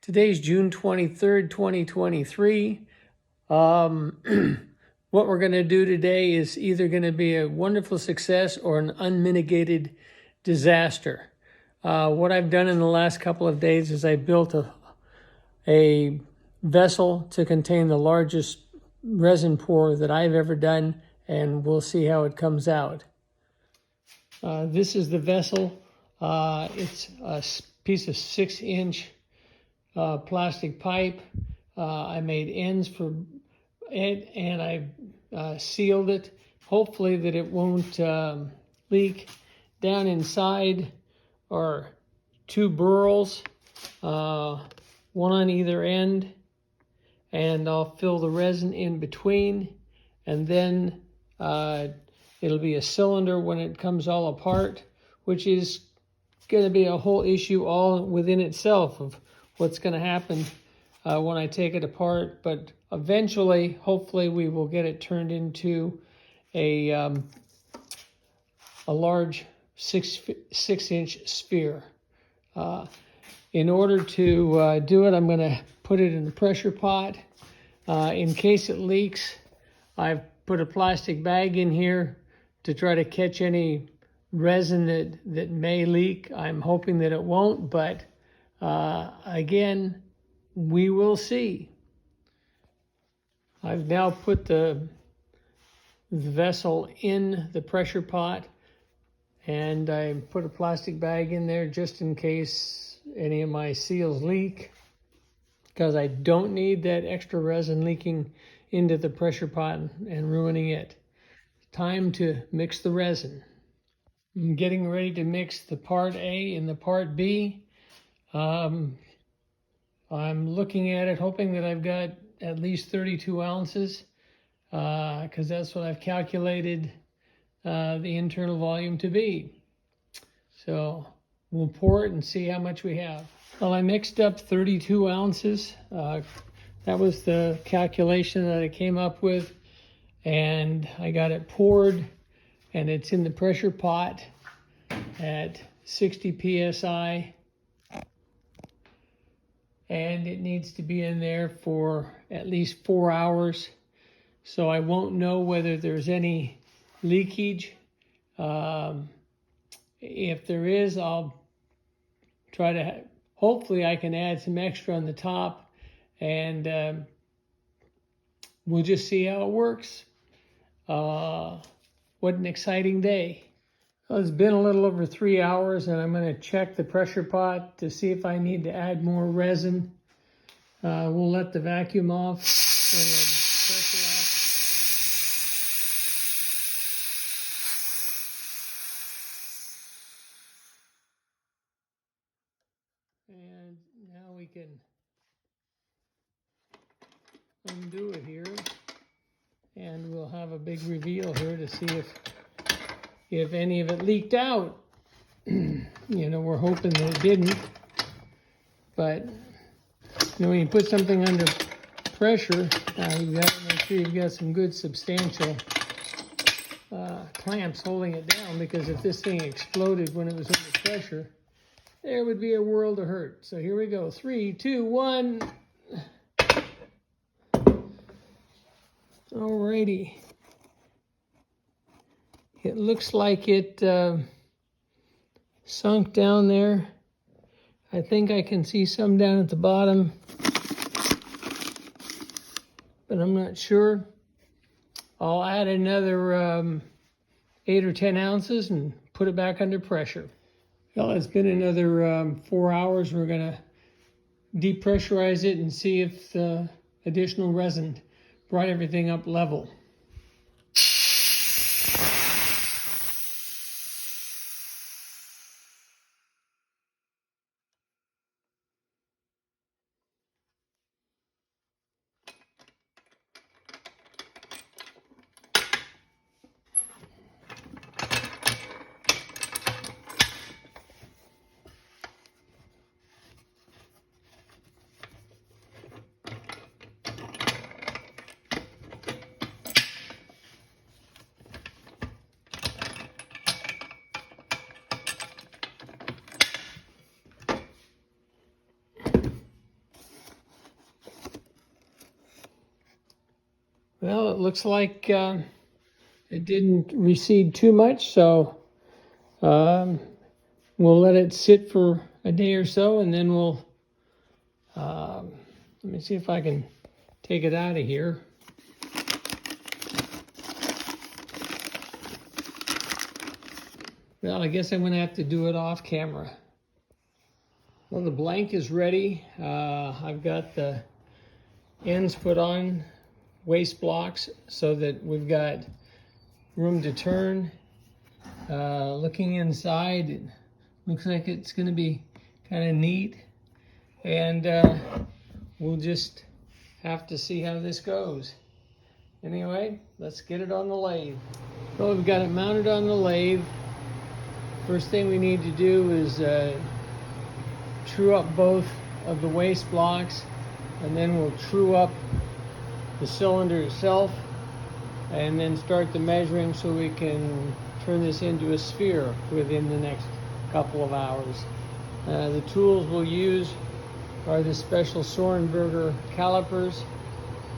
Today's June 23rd, 2023. What we're going to do today is either going to be a wonderful success or an unmitigated disaster. What I've done in the last couple of days is I built a vessel to contain the largest resin pour that I've ever done, and we'll see how it comes out. This is the vessel. It's a piece of 6-inch plastic pipe. I made ends for it, and I sealed it, hopefully that it won't leak. Down inside are 2 burls, one on either end, and I'll fill the resin in between, and then it'll be a cylinder when it comes all apart, which is going to be a whole issue all within itself of what's going to happen when I take it apart. But eventually, hopefully, we will get it turned into a large 6-inch sphere. In order to do it, I'm going to put it in a pressure pot. In case it leaks, I've put a plastic bag in here to try to catch any resin that may leak. I'm hoping that it won't, but again, we will see. I've now put the vessel in the pressure pot, and I put a plastic bag in there just in case any of my seals leak, because I don't need that extra resin leaking into the pressure pot and ruining it. Time to mix the resin. I'm getting ready to mix the part A and the part B. I'm looking at it, hoping that I've got at least 32 ounces, because that's what I've calculated the internal volume to be. So we'll pour it and see how much we have. Well, I mixed up 32 ounces. That was the calculation that I came up with, and I got it poured, and it's in the pressure pot at 60 psi. And it needs to be in there for at least 4 hours. So I won't know whether there's any leakage. If there is, I'll try to, hopefully I can add some extra on the top, and we'll just see how it works. What an exciting day. Well, it's been a little over 3 hours, and I'm going to check the pressure pot to see if I need to add more resin. We'll let the vacuum off and the pressure off. And now we can undo it here, and we'll have a big reveal here to see if any of it leaked out. You know, we're hoping that it didn't, but you know, when you put something under pressure, you've got to make sure you've got some good substantial clamps holding it down, because if this thing exploded when it was under pressure, there would be a world of hurt. So here we go. 3, 2, 1. Alrighty. It looks like it sunk down there. I think I can see some down at the bottom, but I'm not sure. I'll add another 8 or 10 ounces and put it back under pressure. Well, it's been another 4 hours. We're going to depressurize it and see if the additional resin brought everything up level. Well, it looks like it didn't recede too much, so we'll let it sit for a day or so, and then we'll, let me see if I can take it out of here. Well, I guess I'm going to have to do it off camera. Well, the blank is ready. I've got the ends put on waste blocks so that we've got room to turn. Looking inside, it looks like it's going to be kind of neat, and we'll just have to see how this goes. Anyway, let's get it on the lathe. Well, we've got it mounted on the lathe. First thing we need to do is true up both of the waste blocks, and then we'll true up the cylinder itself, and then start the measuring so we can turn this into a sphere within the next couple of hours. The tools we'll use are the special Sorenberger calipers,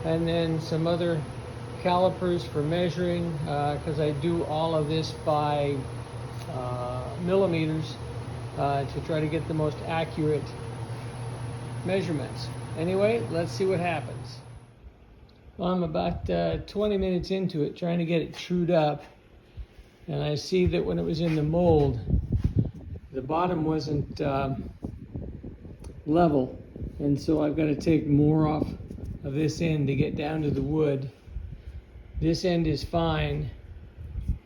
and then some other calipers for measuring, because I do all of this by millimeters to try to get the most accurate measurements. Anyway, let's see what happens. Well, I'm about 20 minutes into it, trying to get it trued up, and I see that when it was in the mold, the bottom wasn't level, and so I've got to take more off of this end to get down to the wood. This end is fine,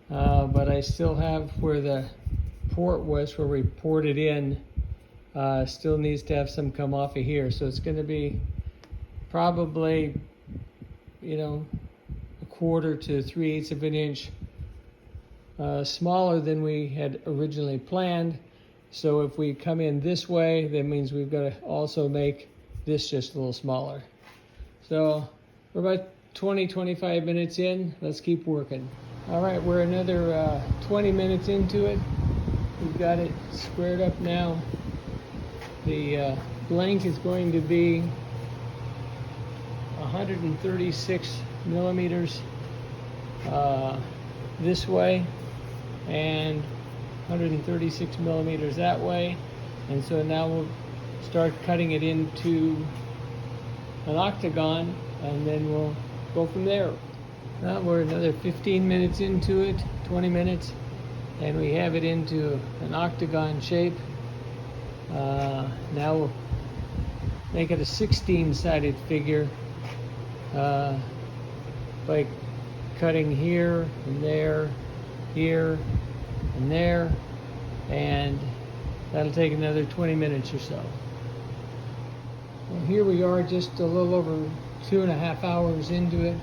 but I still have where the port was, where we poured it in, still needs to have some come off of here. So it's going to be probably, you know, 1/4 to 3/8 of an inch smaller than we had originally planned. So if we come in this way, that means we've got to also make this just a little smaller. So we're about 20-25 minutes in. Let's keep working. All right, we're another 20 minutes into it. We've got it squared up now. The blank is going to be 136 millimeters this way, and 136 millimeters that way. And so now we'll start cutting it into an octagon, and then we'll go from there. Now we're another 15 minutes into it, 20 minutes, and we have it into an octagon shape. Now we'll make it a 16-sided figure by cutting here and there, here and there, and that'll take another 20 minutes or so. Well, here we are, just a little over 2.5 hours into it.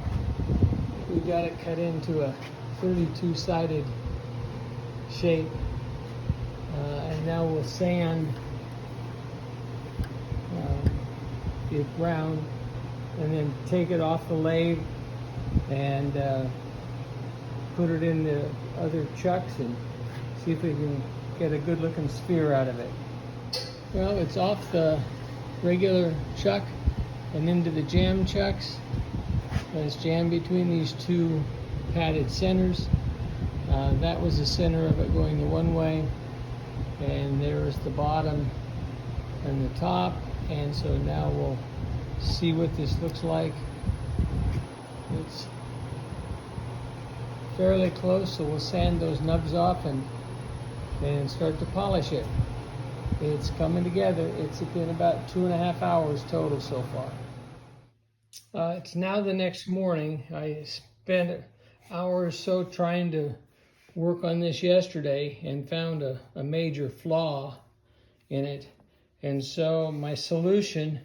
We got it cut into a 32-sided shape, and now we'll sand it round, and then take it off the lathe and put it in the other chucks and see if we can get a good looking sphere out of it. Well, it's off the regular chuck and into the jamb chucks, and it's jammed between these two padded centers. That was the center of it going the one way, and there's the bottom and the top. And so now we'll see what this looks like. It's fairly close, so we'll sand those nubs off and start to polish it. It's coming together. It's been about 2.5 hours total so far. It's now the next morning. I spent an hour or so trying to work on this yesterday and found a major flaw in it. And so my solution,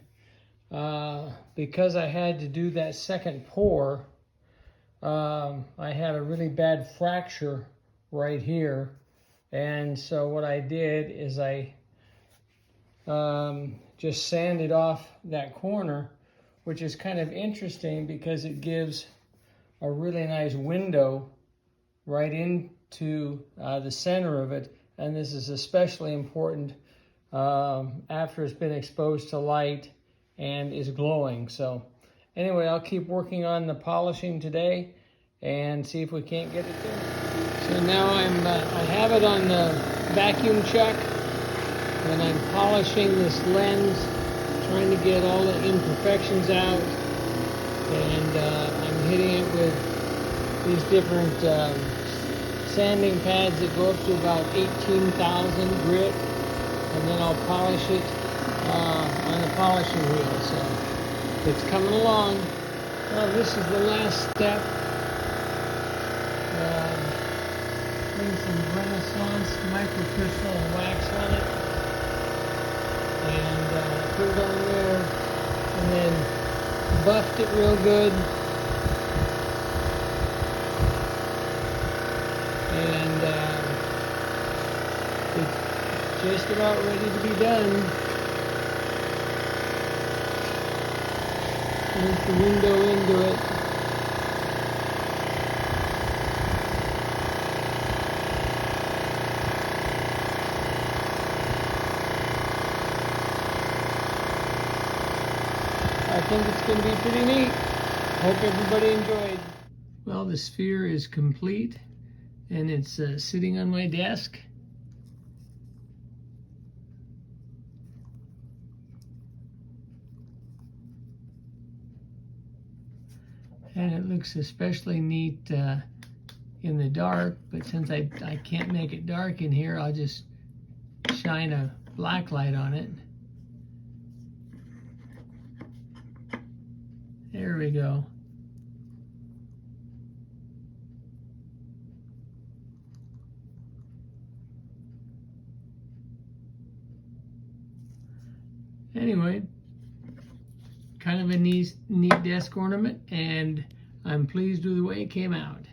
because I had to do that second pour, I had a really bad fracture right here. And so what I did is I just sanded off that corner, which is kind of interesting because it gives a really nice window right into the center of it. And this is especially important after it's been exposed to light and is glowing. So Anyway, I'll keep working on the polishing today and see if we can't get it there. So now I have it on the vacuum chuck, and I'm polishing this lens, trying to get all the imperfections out, and I'm hitting it with these different sanding pads that go up to about 18,000 grit, and then I'll polish it on the polishing wheel. So it's coming along. Well, this is the last step. Putting some Renaissance microcrystal wax on it, and put it on there, and then buffed it real good, and it's just about ready to be done. There's the window into it. I think it's going to be pretty neat. Hope everybody enjoyed. Well, the sphere is complete, and it's sitting on my desk. And it looks especially neat in the dark, but since I can't make it dark in here, I'll just shine a black light on it. There we go. Anyway, kind of a neat desk ornament, and I'm pleased with the way it came out.